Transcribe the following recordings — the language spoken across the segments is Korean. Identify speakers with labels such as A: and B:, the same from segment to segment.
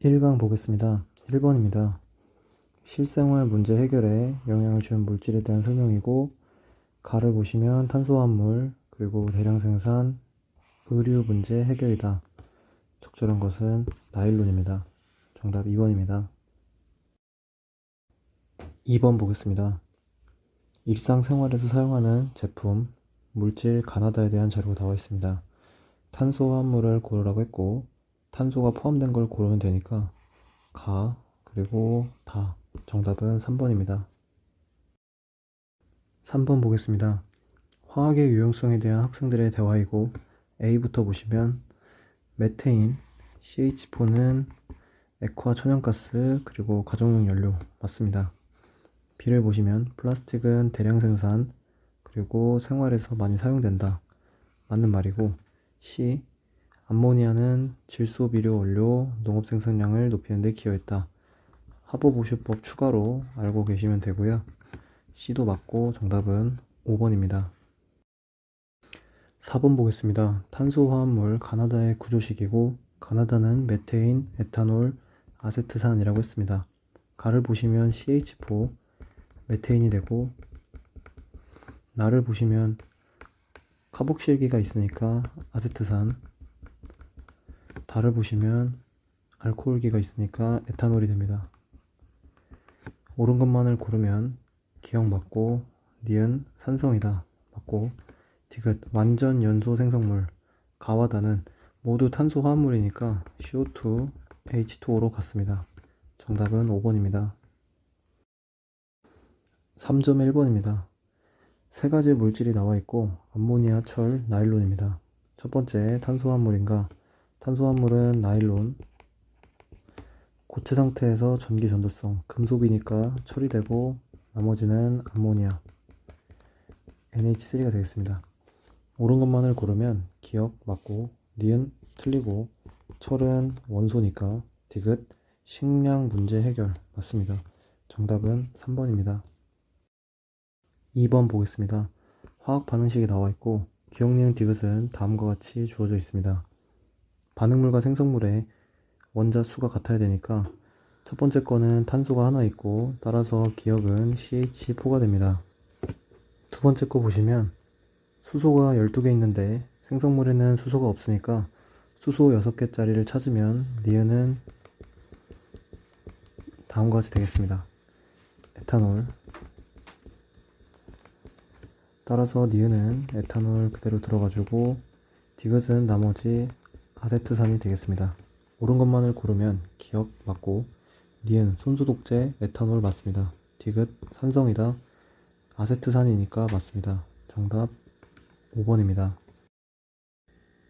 A: 1강 보겠습니다. 1번입니다. 실생활 문제 해결에 영향을 준 물질에 대한 설명이고, 가를 보시면 탄소화합물, 그리고 대량 생산, 의류 문제 해결이다. 적절한 것은 나일론입니다. 정답 2번입니다. 2번 보겠습니다. 일상생활에서 사용하는 제품, 물질 가나다에 대한 자료가 나와 있습니다. 탄소화합물을 고르라고 했고, 탄소가 포함된 걸 고르면 되니까 가, 그리고 다. 정답은 3번입니다. 3번 보겠습니다. 화학의 유용성에 대한 학생들의 대화이고, A부터 보시면 메테인, CH4는 액화 천연가스, 그리고 가정용 연료 맞습니다. B를 보시면 플라스틱은 대량 생산, 그리고 생활에서 많이 사용된다. 맞는 말이고, C, 암모니아는 질소 비료 원료, 농업 생산량을 높이는 데 기여했다. 하버보슈법 추가로 알고 계시면 되고요. C도 맞고 정답은 5번입니다. 4번 보겠습니다. 탄소화합물 가나다의 구조식이고, 가나다는 메테인, 에탄올, 아세트산이라고 했습니다. 가를 보시면 CH4, 메테인이 되고, 나를 보시면 카복실기가 있으니까 아세트산, 다를 보시면 알코올기가 있으니까 에탄올이 됩니다. 옳은 것만을 고르면 기억 맞고, 니은 산성이다 맞고, 디귿 완전 연소 생성물, 가와 다는 모두 탄소 화합물이니까 CO2, H2O로 같습니다. 정답은 5번입니다. 3.1번입니다. 세 가지 물질이 나와 있고, 암모니아, 철, 나일론입니다. 첫 번째 탄소화합물인가? 탄소화합물은 나일론, 고체 상태에서 전기 전도성, 금속이니까 철이 되고, 나머지는 암모니아, NH3가 되겠습니다. 옳은 것만을 고르면 기억 맞고, 니은 틀리고, 철은 원소니까 디귿 식량 문제 해결 맞습니다. 정답은 3번입니다. 2번 보겠습니다. 화학 반응식이 나와 있고, 기억 니은 디귿은 다음과 같이 주어져 있습니다. 반응물과 생성물의 원자 수가 같아야 되니까 첫 번째 거는 탄소가 하나 있고, 따라서 기억은 CH4가 됩니다. 두 번째 거 보시면 수소가 12개 있는데 생성물에는 수소가 없으니까 수소 6개짜리를 찾으면 니은은 다음과 같이 되겠습니다. 에탄올, 따라서 니은은 에탄올 그대로 들어가지고 디귿은 나머지 아세트산이 되겠습니다. 옳은 것만을 고르면 기억 맞고, 니은 손소독제 에탄올 맞습니다. 디귿 산성이다. 아세트산이니까 맞습니다. 정답 5번입니다.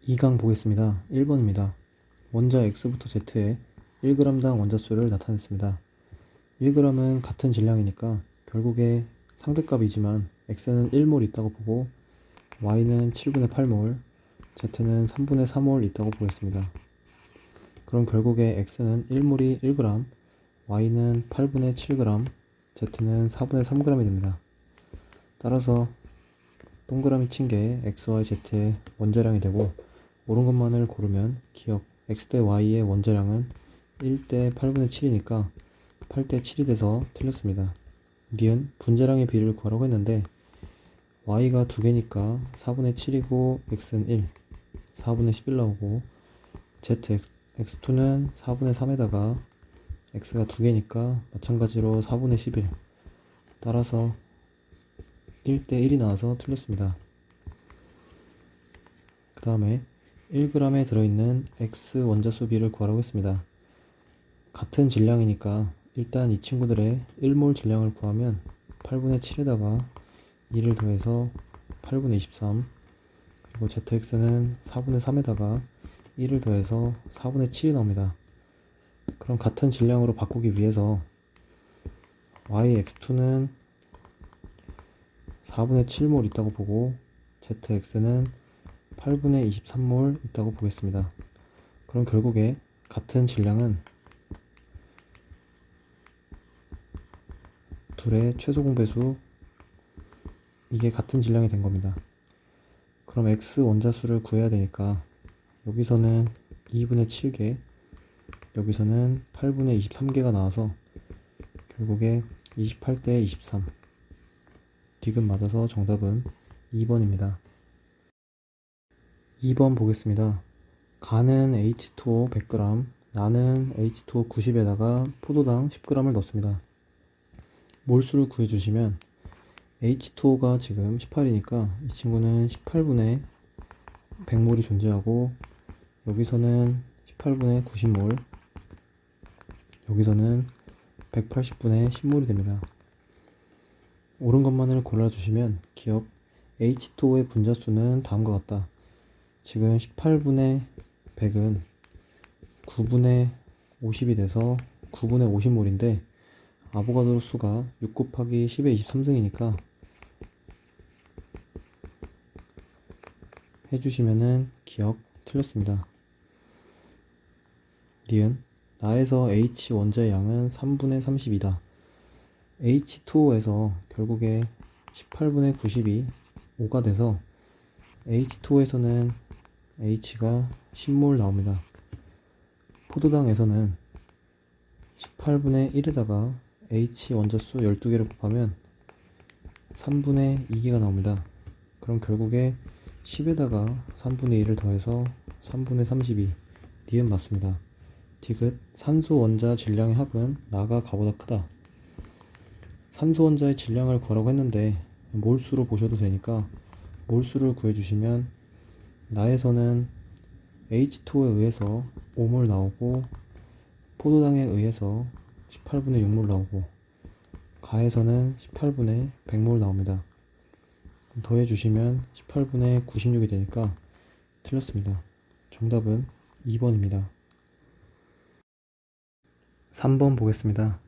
A: 2강 보겠습니다. 1번입니다. 원자 X부터 Z에 1g당 원자수를 나타냈습니다. 1g은 같은 질량이니까 결국에 상대값이지만 X는 1몰 있다고 보고, Y는 7분의 8몰, Z는 3분의 3몰 있다고 보겠습니다. 그럼 결국에 X는 1몰이 1g, Y는 8분의 7g, Z는 4분의 3g이 됩니다. 따라서 동그라미 친 게 X, Y, Z의 원자량이 되고, 옳은 것만을 고르면 기억 X 대 Y의 원자량은 1대 8분의 7이니까 8대 7이 돼서 틀렸습니다. 니은 분자량의 비를 구하라고 했는데 Y가 2개니까 4분의 7이고 X는 1, 4분의 11 나오고, X2는 4분의 3에다가 X가 2개니까 마찬가지로 4분의 11, 따라서 1대 1이 나와서 틀렸습니다. 그 다음에 1g에 들어있는 X 원자수 비를 구하라고 했습니다. 같은 질량이니까 일단 이 친구들의 1몰 질량을 구하면 8분의 7에다가 2를 더해서 8분의 23, 그리고 ZX는 4분의 3에다가 1을 더해서 4분의 7이 나옵니다. 그럼 같은 질량으로 바꾸기 위해서 YX2는 4분의 7몰 있다고 보고, ZX는 8분의 23몰 있다고 보겠습니다. 그럼 결국에 같은 질량은 둘의 최소 공배수, 이게 같은 질량이 된 겁니다. 그럼 X 원자수를 구해야 되니까 여기서는 2분의 7개, 여기서는 8분의 23개가 나와서 결국에 28대 23. 디귿 맞아서 정답은 2번입니다. 2번 보겠습니다. 가는 H2O 100g, 나는 H2O 90에다가 포도당 10g을 넣습니다. 몰수를 구해주시면 H2O가 지금 18이니까 이 친구는 18분의 100몰이 존재하고, 여기서는 18분의 90몰, 여기서는 180분의 10몰이 됩니다. 옳은 것만을 골라주시면 기억 H2O의 분자수는 다음과 같다. 지금 18분의 100은 9분의 50이 돼서 9분의 50몰인데 아보가드로 수가 6 곱하기 10의 23승이니까 해주시면은 기억 틀렸습니다. 니은 나에서 H 원자의 양은 3분의 32다. H2O에서 결국에 18분의 90이 5가 돼서 H2O에서는 H가 10몰 나옵니다. 포도당에서는 18분의 1에다가 H 원자수 12개를 곱하면 3분의 2개가 나옵니다. 그럼 결국에 10에다가 3분의 1을 더해서 3분의 32. 니은 맞습니다. 디귿 산소 원자 질량의 합은 나가 가보다 크다. 산소 원자의 질량을 구하라고 했는데 몰수로 보셔도 되니까 몰수를 구해주시면 나에서는 H2O에 의해서 5몰 나오고 포도당에 의해서 18분의 6몰 나오고 가에서는 18분의 100몰 나옵니다. 더해주시면 18분의 96이 되니까 틀렸습니다. 정답은 2번입니다. 3번 보겠습니다.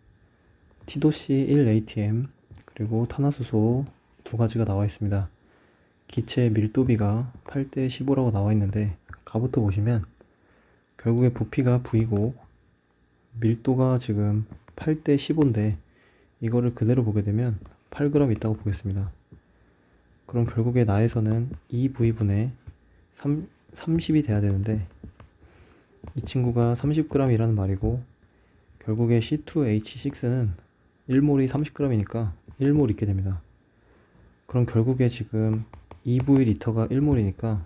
A: T도씨 1ATM 그리고 탄화수소 두 가지가 나와 있습니다. 기체의 밀도비가 8대 15라고 나와 있는데 가부터 보시면 결국에 부피가 V고 밀도가 지금 8대 15인데 이거를 그대로 보게 되면 8g 있다고 보겠습니다. 그럼 결국에 나에서는 2V분의 30이 돼야 되는데 이 친구가 30g이라는 말이고 결국에 C2H6는 1몰이 30g이니까 1몰 있게 됩니다. 그럼 결국에 지금 2V리터가 1몰이니까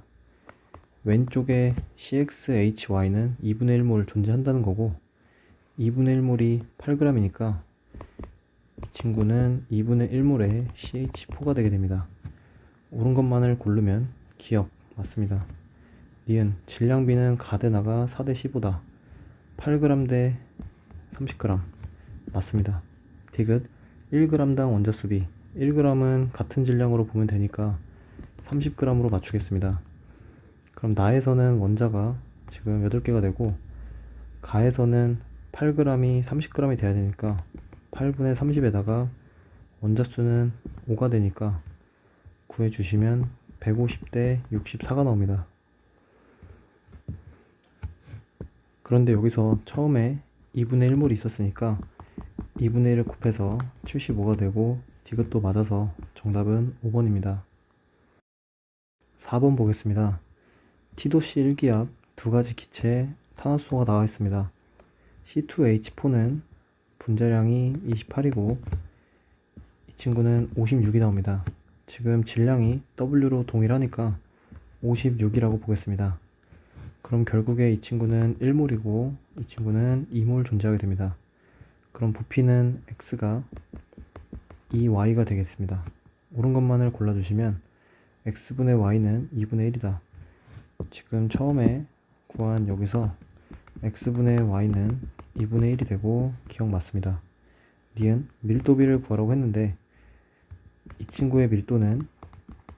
A: 왼쪽에 CXHY는 2분의 1몰 존재한다는 거고 2분의 1몰이 8g이니까 이 친구는 2분의 1몰의 CH4가 되게 됩니다. 옳은 것만을 고르면 기억 맞습니다. 니은 질량비는 가데나가 4대 15다. 8g 대 30g 맞습니다. 디귿 1g당 원자수비 1g은 같은 질량으로 보면 되니까 30g으로 맞추겠습니다. 그럼 나에서는 원자가 지금 8개가 되고 가에서는 8g이 30g이 돼야 되니까 8분의 30에다가 원자수는 5가 되니까 구해주시면 150대 64가 나옵니다. 그런데 여기서 처음에 2분의 1몰이 있었으니까 2분의 1을 곱해서 75가 되고 디귿도 맞아서 정답은 5번입니다. 4번 보겠습니다. T도씨 1기압 두 가지 기체에 탄화수소가 나와 있습니다. C2H4는 분자량이 28이고 이 친구는 56이 나옵니다. 지금 질량이 W로 동일하니까 56이라고 보겠습니다. 그럼 결국에 이 친구는 1몰이고 이 친구는 2몰 존재하게 됩니다. 그럼 부피는 X가 2Y가 되겠습니다. 옳은 것만을 골라주시면 X분의 Y는 2분의 1이다. 지금 처음에 구한 여기서 X분의 Y는 2분의 1이 되고 기억 맞습니다. 니은 밀도비를 구하라고 했는데 이 친구의 밀도는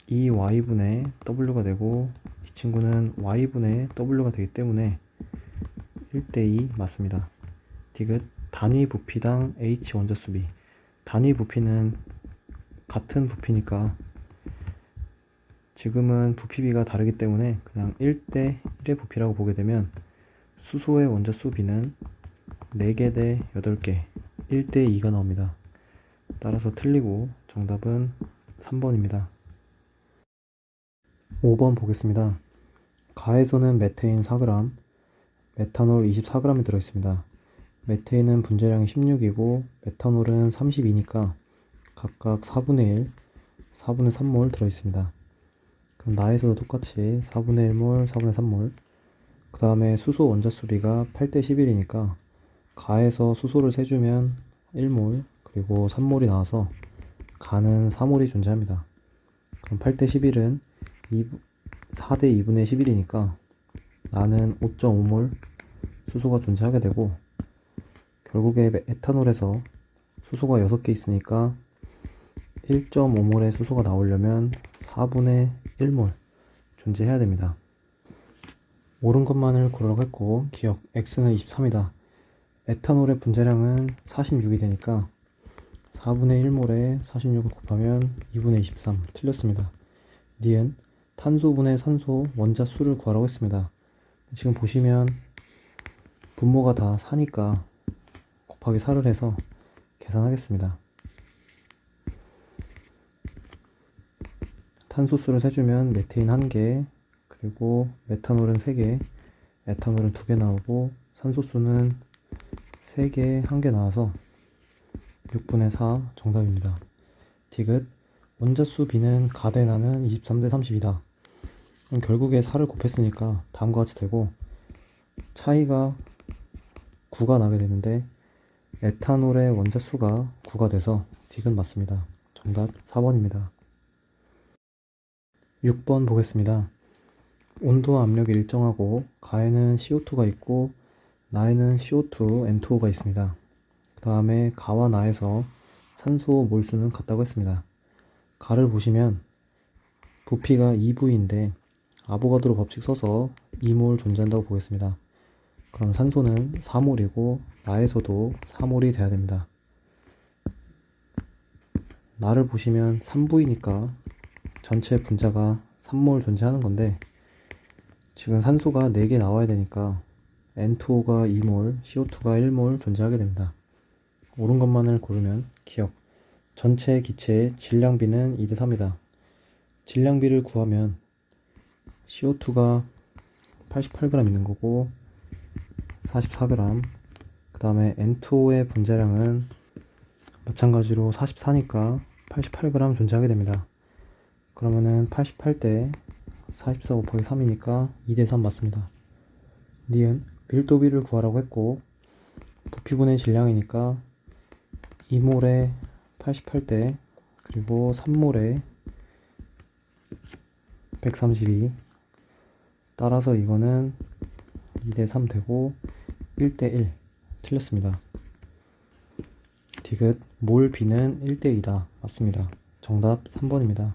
A: 2Y분의 W가 되고 이 친구는 Y분의 W가 되기 때문에 1대2 맞습니다. 디귿 단위 부피당 H 원자수비 단위 부피는 같은 부피니까 지금은 부피비가 다르기 때문에 그냥 1대1의 부피라고 보게 되면 수소의 원자수비는 4개 대 8개 1대2가 나옵니다. 따라서 틀리고 정답은 3번입니다. 5번 보겠습니다. 가에서는 메테인 4g, 메탄올 24g이 들어있습니다. 메테인은 분자량이 16이고 메탄올은 32니까 각각 4분의 1, 4분의 3몰 들어있습니다. 그럼 나에서도 똑같이 4분의 1몰, 4분의 3몰. 그 다음에 수소 원자수비가 8대 11이니까 가에서 수소를 세주면 1몰, 그리고 3몰이 나와서 가는 4몰이 존재합니다. 그럼 8대 11은 4대 2분의 11이니까 나는 5.5몰 수소가 존재하게 되고, 결국에 에탄올에서 수소가 6개 있으니까 1.5몰의 수소가 나오려면 4분의 1몰 존재해야 됩니다. 옳은 것만을 고르라고 했고, 기억 X는 23이다. 에탄올의 분자량은 46이 되니까 4분의 1몰에 46을 곱하면 2분의 23 틀렸습니다. 니은 탄소분의 산소 원자수를 구하라고 했습니다. 지금 보시면 분모가 다 4니까 곱하기 4를 해서 계산하겠습니다. 탄소수를 세주면 메테인 1개, 그리고 메탄올은 3개, 에탄올은 2개 나오고 산소수는 3개, 1개 나와서 6분의 4 정답입니다. 디귿 원자수 B는 가대 나는 23대 30이다. 그럼 결국에 4를 곱했으니까 다음과 같이 되고, 차이가 9가 나게 되는데 에탄올의 원자수가 9가 돼서 디귿 맞습니다. 정답 4번입니다. 6번 보겠습니다. 온도와 압력이 일정하고 가에는 CO2가 있고 나에는 CO2, N2O가 있습니다. 그 다음에 가와 나에서 산소 몰수는 같다고 했습니다. 가를 보시면 부피가 2V인데 아보가드로 법칙 써서 2몰 존재한다고 보겠습니다. 그럼 산소는 4몰이고 나에서도 4몰이 돼야 됩니다. 나를 보시면 3V니까 전체 분자가 3몰 존재하는 건데, 지금 산소가 4개 나와야 되니까 N2O가 2몰, CO2가 1몰 존재하게 됩니다. 옳은 것만을 고르면 기억 전체 기체의 질량비는 2대 3이다. 질량비를 구하면 CO2가 88g 있는 거고 44g, 그 다음에 N2O의 분자량은 마찬가지로 44니까 88g 존재하게 됩니다. 그러면은 88대 44 곱하기 3이니까 2대 3 맞습니다. 니은 밀도비를 구하라고 했고 부피분의 질량이니까 2몰에 88대 그리고 3몰에 132, 따라서 이거는 2대 3 되고 1대 1 틀렸습니다. 디귿 몰 B는 1대 2다. 맞습니다. 정답 3번입니다.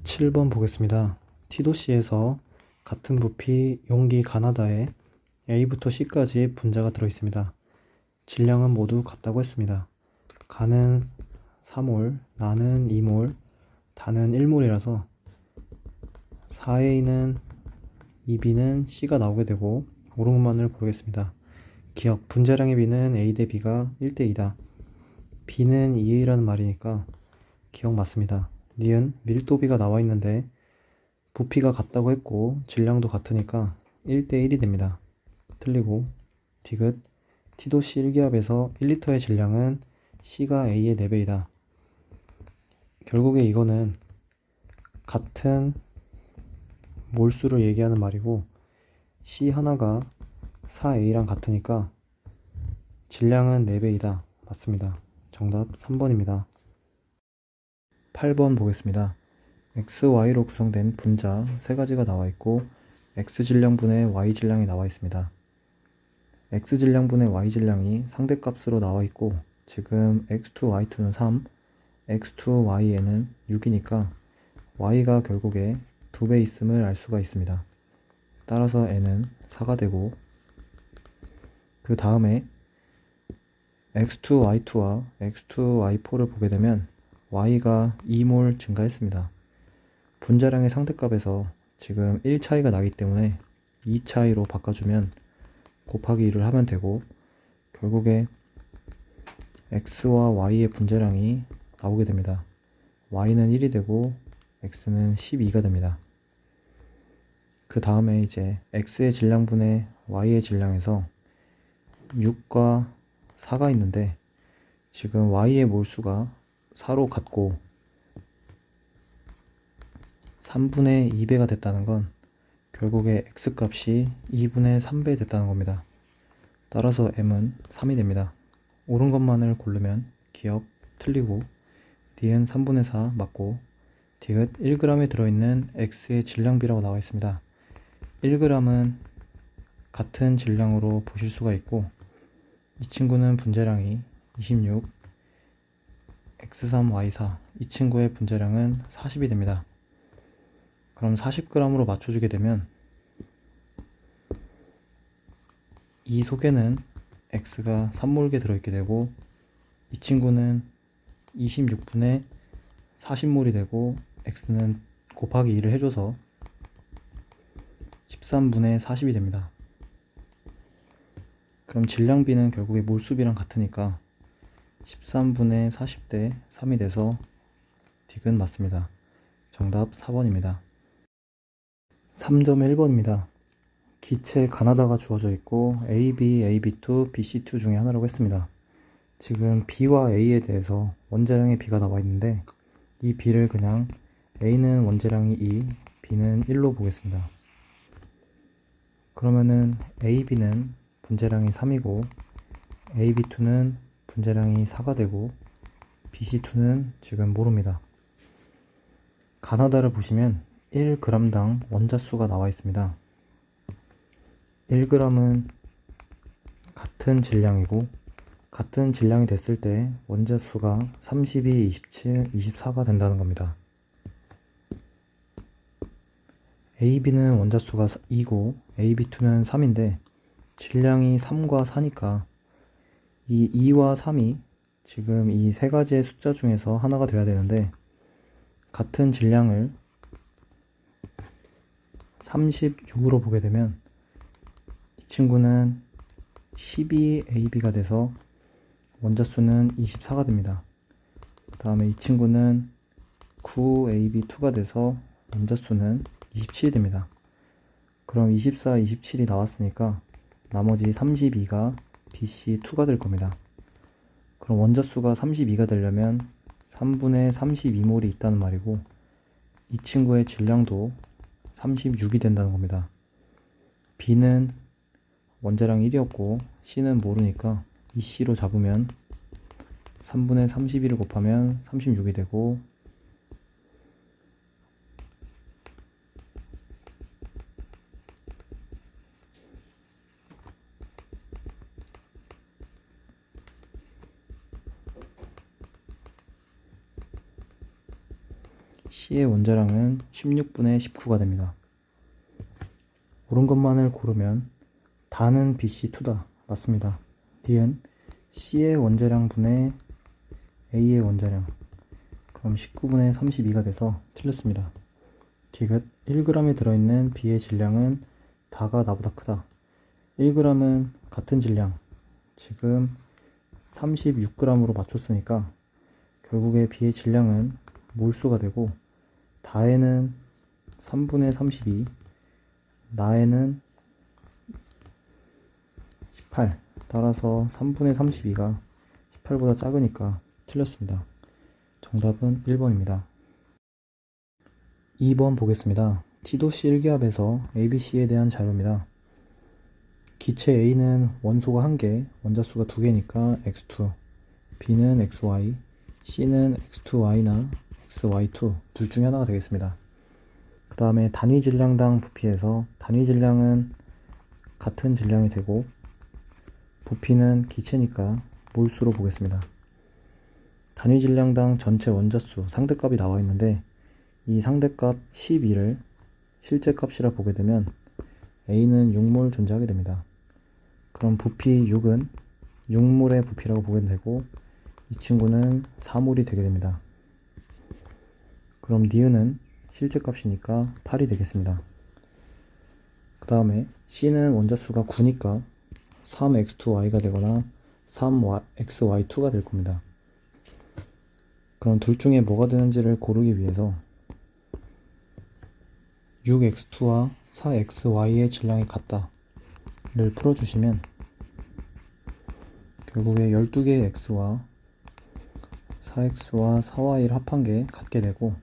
A: 7번 보겠습니다. T도시에서 같은 부피 용기 가나다에 A부터 C까지 분자가 들어있습니다. 질량은 모두 같다고 했습니다. 가는 3몰, 나는 2몰, 다는 1몰이라서 4A는 2B는 C가 나오게 되고 옳은 것만을 고르겠습니다. 기억 분자량의 B는 A 대 B가 1대 2다. B는 2A라는 말이니까 기억 맞습니다. 니은 밀도비가 나와 있는데 부피가 같다고 했고 질량도 같으니까 1대 1이 됩니다. 틀리고 디귿 T도시 1기압에서 1리터의 질량은 C가 A의 4배이다. 결국에 이거는 같은 몰수를 얘기하는 말이고 C 하나가 4A랑 같으니까 질량은 4배이다. 맞습니다. 정답 3번입니다. 8번 보겠습니다. X, Y로 구성된 분자 3가지가 나와 있고 X 질량분의 Y 질량이 나와 있습니다. X 질량분의 Y 질량이 상대값으로 나와 있고 지금 X2, Y2는 3, X2, Y에는 6이니까 Y가 결국에 2배 있음을 알 수가 있습니다. 따라서 N은 4가 되고, 그 다음에 X2, Y2와 X2, Y4를 보게 되면 Y가 2몰 증가했습니다. 분자량의 상대값에서 지금 1 차이가 나기 때문에 2 차이로 바꿔주면 곱하기 2를 하면 되고, 결국에 X와 Y의 분자량이 나오게 됩니다. Y는 1이 되고 X는 12가 됩니다. 그 다음에 이제 X의 질량분의 y의 질량에서 6과 4가 있는데 지금 y의 몰수가 4로 같고 3분의 2배가 됐다는 건 결국에 x값이 2분의 3배 됐다는 겁니다. 따라서 m은 3이 됩니다. 옳은 것만을 고르면 기억 틀리고 D은 3분의 4 맞고 디귿 1g에 들어있는 x의 질량비라고 나와 있습니다. 1g은 같은 질량으로 보실 수가 있고 이 친구는 분자량이 26, x3, y4 이 친구의 분자량은 40이 됩니다. 그럼 40g으로 맞춰주게 되면 이 속에는 x가 3몰게 들어있게 되고 이 친구는 26분의 40몰이 되고 x는 곱하기 2를 해줘서 13분의 40이 됩니다. 그럼 질량비는 결국에 몰수비랑 같으니까 13분의 40대 3이 돼서 디귿 맞습니다. 정답 4번입니다. 3점의 1번입니다. 기체 가나다가 주어져 있고 AB, AB2, BC2 중에 하나라고 했습니다. 지금 B와 A에 대해서 원자량의 B가 나와 있는데 이 B를 그냥 A는 원자량이 2, B는 1로 보겠습니다. 그러면은 AB는 분자량이 3이고 AB2는 분자량이 4가 되고 BC2는 지금 모릅니다. 가나다를 보시면 1g당 원자수가 나와 있습니다. 1g은 같은 질량이고 같은 질량이 됐을 때 원자수가 32, 27, 24가 된다는 겁니다. AB는 원자수가 2고 AB2는 3인데 질량이 3과 4니까 이 2와 3이 지금 이 세 가지의 숫자 중에서 하나가 돼야 되는데 같은 질량을 36으로 보게 되면 이 친구는 12AB가 돼서 원자수는 24가 됩니다. 그 다음에 이 친구는 9AB2가 돼서 원자수는 27이 됩니다. 그럼 24, 27이 나왔으니까 나머지 32가 BC2가 될 겁니다. 그럼 원자수가 32가 되려면 3분의 32몰이 있다는 말이고 이 친구의 질량도 36이 된다는 겁니다. B는 원자량 1이었고 C는 모르니까 이 C로 잡으면 3분의 32를 곱하면 36이 되고 C의 원자량은 16분의 19가 됩니다. 옳은 것만을 고르면 다는 BC2다. 맞습니다. D은 C의 원자량 분의 A의 원자량 그럼 19분의 32가 돼서 틀렸습니다. 디귿 1g에 들어있는 B의 질량은 다가 나보다 크다. 1g은 같은 질량 지금 36g으로 맞췄으니까 결국에 B의 질량은 몰수가 되고 다에는 3분의 32 나에는 18 따라서 3분의 32가 18보다 작으니까 틀렸습니다. 정답은 1번입니다. 2번 보겠습니다. T도씨 1기압에서 ABC에 대한 자료입니다. 기체 A는 원소가 1개, 원자수가 2개니까 X2, B는 XY, C는 X2Y나 XY2 둘 중에 하나가 되겠습니다. 그 다음에 단위 질량당 부피에서 단위 질량은 같은 질량이 되고 부피는 기체니까 몰수로 보겠습니다. 단위 질량당 전체 원자수 상대값이 나와 있는데 이 상대값 12를 실제값이라 보게 되면 A는 6몰 존재하게 됩니다. 그럼 부피 6은 6몰의 부피라고 보게 되고 이 친구는 4몰이 되게 됩니다. 그럼 니은은 실제값이니까 8이 되겠습니다. 그 다음에 C는 원자수가 9니까 3x2y가 되거나 3xy2가 될 겁니다. 그럼 둘 중에 뭐가 되는지를 고르기 위해서 6x2와 4xy의 질량이 같다. 풀어주시면 결국에 12개의 x와 4x와 4y를 합한 게 같게 되고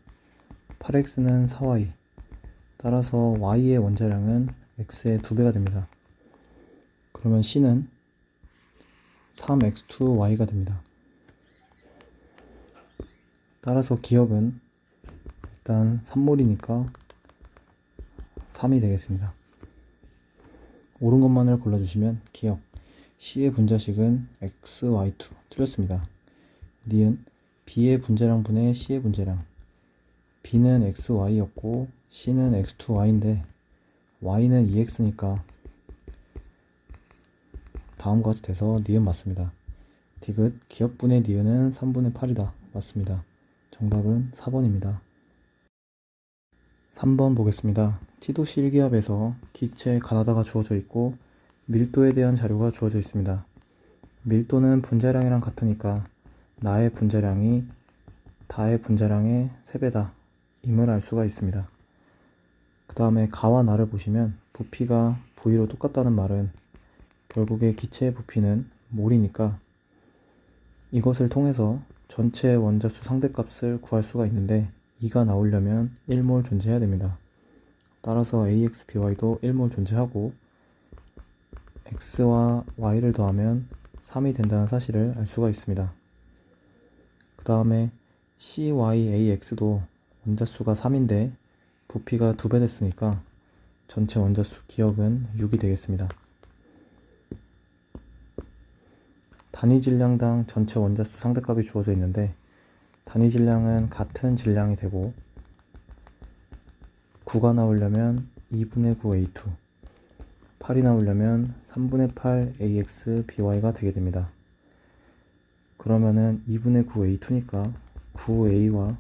A: 8x는 4y, 따라서 y의 원자량은 x의 2배가 됩니다. 그러면 c는 3x2y가 됩니다. 따라서 기억은 일단 3몰이니까 3이 되겠습니다. 옳은 것만을 골라주시면 기억 C의 분자식은 XY2 틀렸습니다. 니은 B의 분자량 분의 C의 분자량, B는 XY였고 C는 X2Y인데 Y는 2X니까 다음과 같이 돼서 니은 맞습니다. 디귿 기억분의 니은은 3분의 8이다. 맞습니다. 정답은 4번입니다. 3번 보겠습니다. 티도시 1기압에서 기체 가나다가 주어져 있고 밀도에 대한 자료가 주어져 있습니다. 밀도는 분자량이랑 같으니까 나의 분자량이 다의 분자량의 3배다 임을 알 수가 있습니다. 그 다음에 가와 나를 보시면 부피가 V로 똑같다는 말은 결국에 기체의 부피는 몰이니까 이것을 통해서 전체 원자수 상대값을 구할 수가 있는데 2가 나오려면 1몰 존재해야 됩니다. 따라서 AX, BY도 1몰 존재하고 X와 Y를 더하면 3이 된다는 사실을 알 수가 있습니다. 그 다음에 CYAX도 원자수가 3인데 부피가 2배 됐으니까 전체 원자수 기억은 6이 되겠습니다. 단위 질량당 전체 원자수 상대값이 주어져 있는데 단위 질량은 같은 질량이 되고 9가 나오려면 2분의 9 A2, 8이 나오려면 3분의 8 AX, BY가 되게 됩니다. 그러면은 2분의 9 A2니까 9A와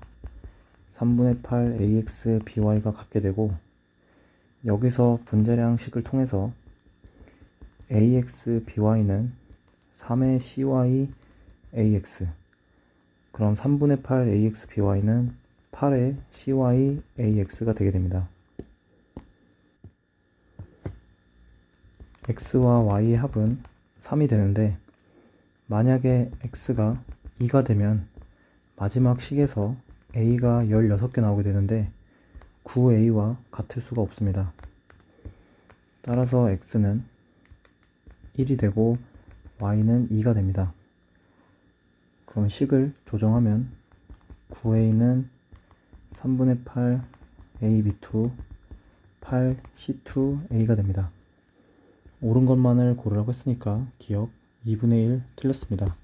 A: 3분의 8 AX, BY가 같게 되고 여기서 분자량식을 통해서 AX, BY는 3의 CY, AX, 그럼 3분의 8 AX, BY는 8의 CY, AX가 되게 됩니다. X와 Y의 합은 3이 되는데 만약에 X가 2가 되면 마지막 식에서 A가 16개 나오게 되는데 9A와 같을 수가 없습니다. 따라서 X는 1이 되고 Y는 2가 됩니다. 그럼 식을 조정하면 9A는 3분의 8 AB2, 8C2A가 됩니다. 옳은 것만을 고르라고 했으니까 기억 2분의 1 틀렸습니다.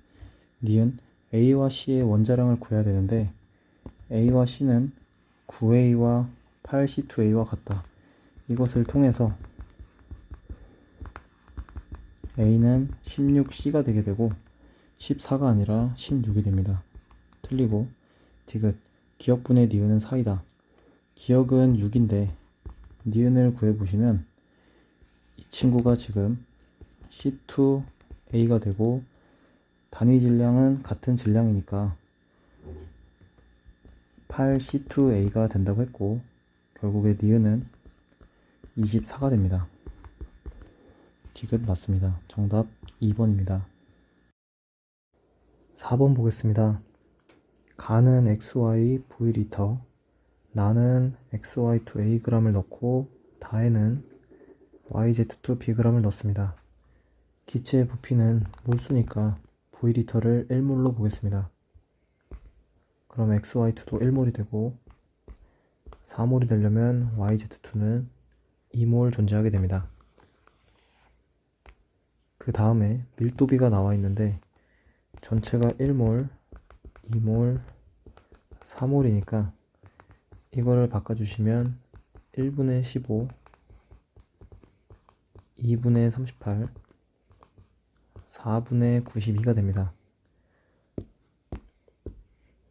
A: 니은 A와 C의 원자량을 구해야 되는데 A와 C는 9A와 8C2A와 같다. 이것을 통해서 A는 16C가 되게 되고 14가 아니라 16이 됩니다. 틀리고 디귿 기억분의 니은은 4이다. 기억은 6인데 니은을 구해보시면 이 친구가 지금 C2A가 되고 단위 질량은 같은 질량이니까 8C2A가 된다고 했고 결국에 니은은 24가 됩니다. 디귿 맞습니다. 정답 2번입니다. 4번 보겠습니다. 가는 XY V리터, 나는 XY2 Ag을 넣고 다에는 YZ2 Bg을 넣습니다. 기체의 부피는 몰수니까 V리터를 1몰로 보겠습니다. 그럼 XY2도 1몰이 되고 4몰이 되려면 YZ2는 2몰 존재하게 됩니다. 그 다음에 밀도비가 나와 있는데 전체가 1몰, 2몰, 4몰이니까 이거를 바꿔주시면 1분의 15, 2분의 38, 4분의 92가 됩니다.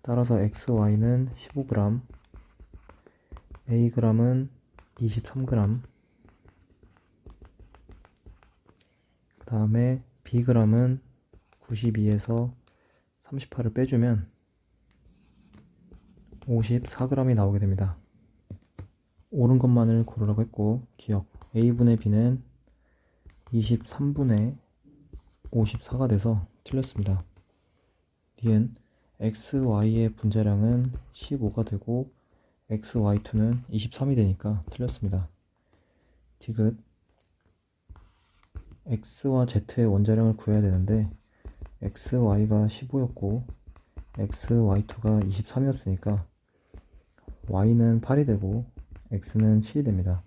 A: 따라서 XY는 15g, Ag은 23g, 그 다음에 Bg은 92에서 38을 빼주면 54g이 나오게 됩니다. 옳은 것만을 고르라고 했고 기억 A분의 B는 23분의 54가 돼서 틀렸습니다. 니은 xy의 분자량은 15가 되고 xy2는 23이 되니까 틀렸습니다. 디귿 x와 z의 원자량을 구해야 되는데 xy가 15였고 xy2가 23이었으니까 y는 8이 되고 x는 7이 됩니다.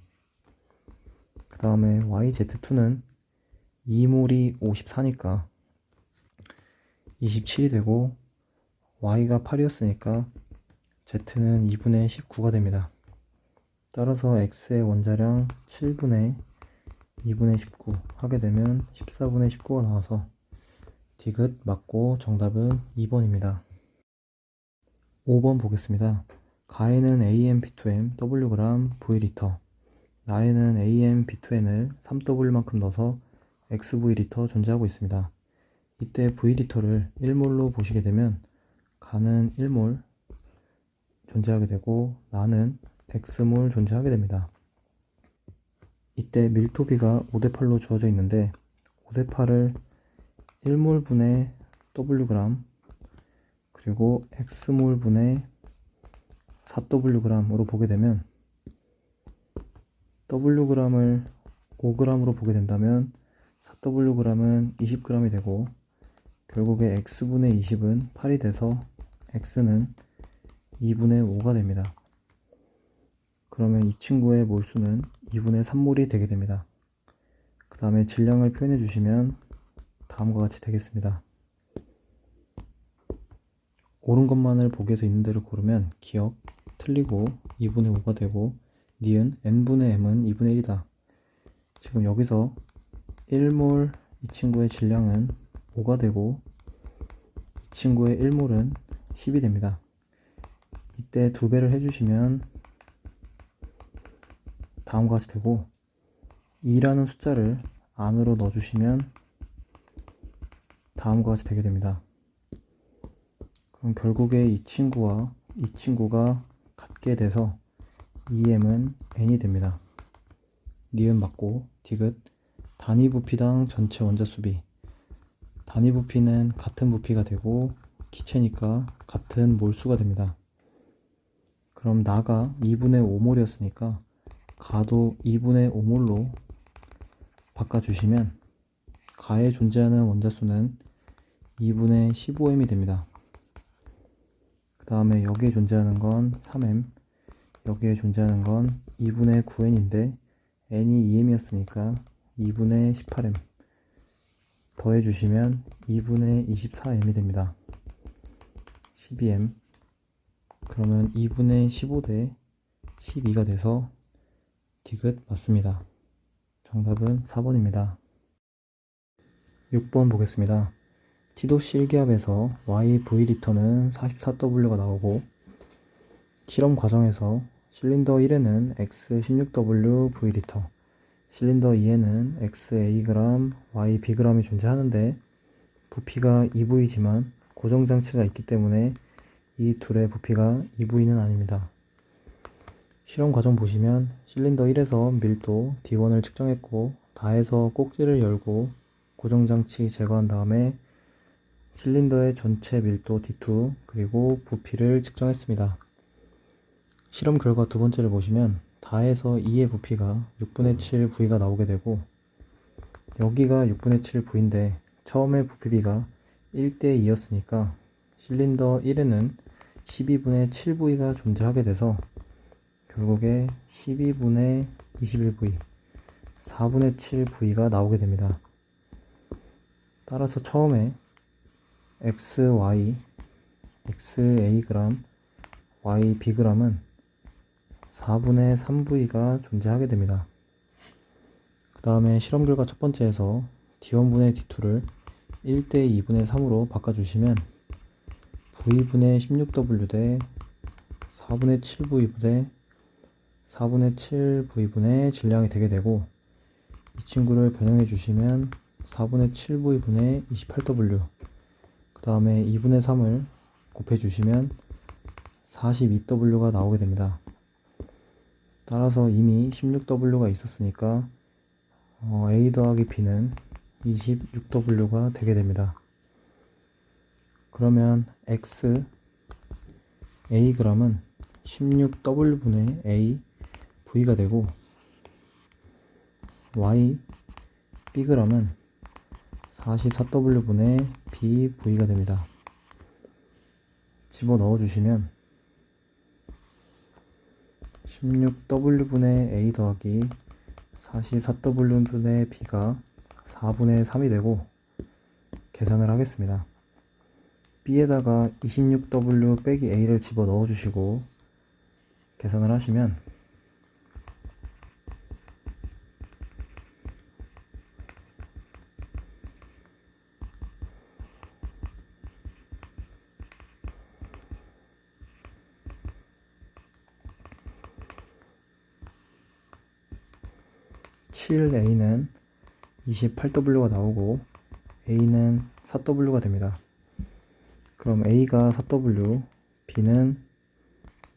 A: 그 다음에 yz2는 2몰이 54니까 27이 되고 y가 8이었으니까 z는 2분의 19가 됩니다. 따라서 x의 원자량 7분의 2분의 19 하게 되면 14분의 19가 나와서 디귿 맞고 정답은 2번입니다. 5번 보겠습니다. 가에는 AmP2m Wg V리터, 나에는 AmP2n을 3W만큼 넣어서 XV리터 존재하고 있습니다. 이때 V리터를 1몰로 보시게 되면 가는 1몰 존재하게 되고 나는 X몰 존재하게 됩니다. 이때 밀도비가 5대8로 주어져 있는데 5대8을 1몰분의 Wg 그리고 X몰분의 4Wg으로 보게 되면 Wg을 5g으로 보게 된다면 4Wg은 20g이 되고 결국에 X분의 20은 8이 돼서 X는 2분의 5가 됩니다. 그러면 이 친구의 몰수는 2분의 3몰이 되게 됩니다. 그 다음에 질량을 표현해 주시면 다음과 같이 되겠습니다. 옳은 것만을 보기에서 있는 대로 고르면 기억, 틀리고 2분의 5가 되고 니은 n분의 m은 2분의 1이다. 지금 여기서 1몰 이 친구의 질량은 5가 되고 이 친구의 1몰은 10이 됩니다. 이때 2배를 해주시면 다음과 같이 되고 2라는 숫자를 안으로 넣어주시면 다음과 같이 되게 됩니다. 그럼 결국에 이 친구와 이 친구가 같게 돼서 2m은 n이 됩니다. 니은 맞고 디귿 단위 부피당 전체 원자 수비, 단위 부피는 같은 부피가 되고 기체니까 같은 몰수가 됩니다. 그럼 나가 2분의 5몰이었으니까 가도 2분의 5몰로 바꿔주시면 가에 존재하는 원자수는 2분의 15m이 됩니다. 그 다음에 여기에 존재하는 건 3m, 여기에 존재하는 건 2분의 9n인데 n이 2m이었으니까 2분의 18m 더해주시면 2분의 24m이 됩니다. 12m 그러면 2분의 15 대 12가 돼서 디귿 맞습니다. 정답은 4번입니다. 6번 보겠습니다. T도씨 1기압에서 YV리터는 44W가 나오고 실험 과정에서 실린더 1에는 X16W V리터, 실린더 2에는 XAg YBg이 존재하는데 부피가 2V지만 고정장치가 있기 때문에 이 둘의 부피가 2V는 아닙니다. 실험 과정 보시면 실린더 1에서 밀도 D1을 측정했고 다해서 꼭지를 열고 고정장치 제거한 다음에 실린더의 전체 밀도 D2 그리고 부피를 측정했습니다. 실험 결과 두 번째를 보시면 다해서 2의 부피가 6분의 7 V가 나오게 되고 여기가 6분의 7 V인데 처음에 부피비가 1대 2였으니까 실린더 1에는 12분의 7 V가 존재하게 돼서 결국에 12분의 21V, 4분의 7 V가 나오게 됩니다. 따라서 처음에 XY, XAg, YBg은 4분의 3V가 존재하게 됩니다. 그 다음에 실험 결과 첫 번째에서 D1분의 D2를 1대 2분의 3으로 바꿔주시면 V분의 16W 대 4분의 7V 대 4분의 7V분의 질량이 되게 되고 이 친구를 변형해 주시면 4분의 7V분의 28W 그 다음에 2분의 3을 곱해 주시면 42W가 나오게 됩니다. 따라서 이미 16W가 있었으니까 A 더하기 B는 26W가 되게 됩니다. 그러면 X Ag은 16W분의 A V가 되고, Y Bg은 44W분의 B V가 됩니다. 집어 넣어주시면 16W분의 A 더하기 44W분의 B가 4분의 3이 되고, 계산을 하겠습니다. B에다가 26W 빼기 A를 집어 넣어주시고 계산을 하시면 7A는 28W가 나오고 A는 4W가 됩니다. 그럼 A가 4W, B는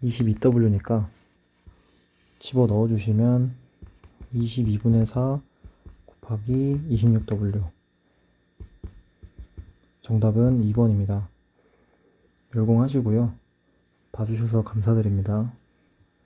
A: 22W니까 집어 넣어주시면 22분의 4 곱하기 26W. 정답은 2번입니다. 열공하시고요. 봐주셔서 감사드립니다.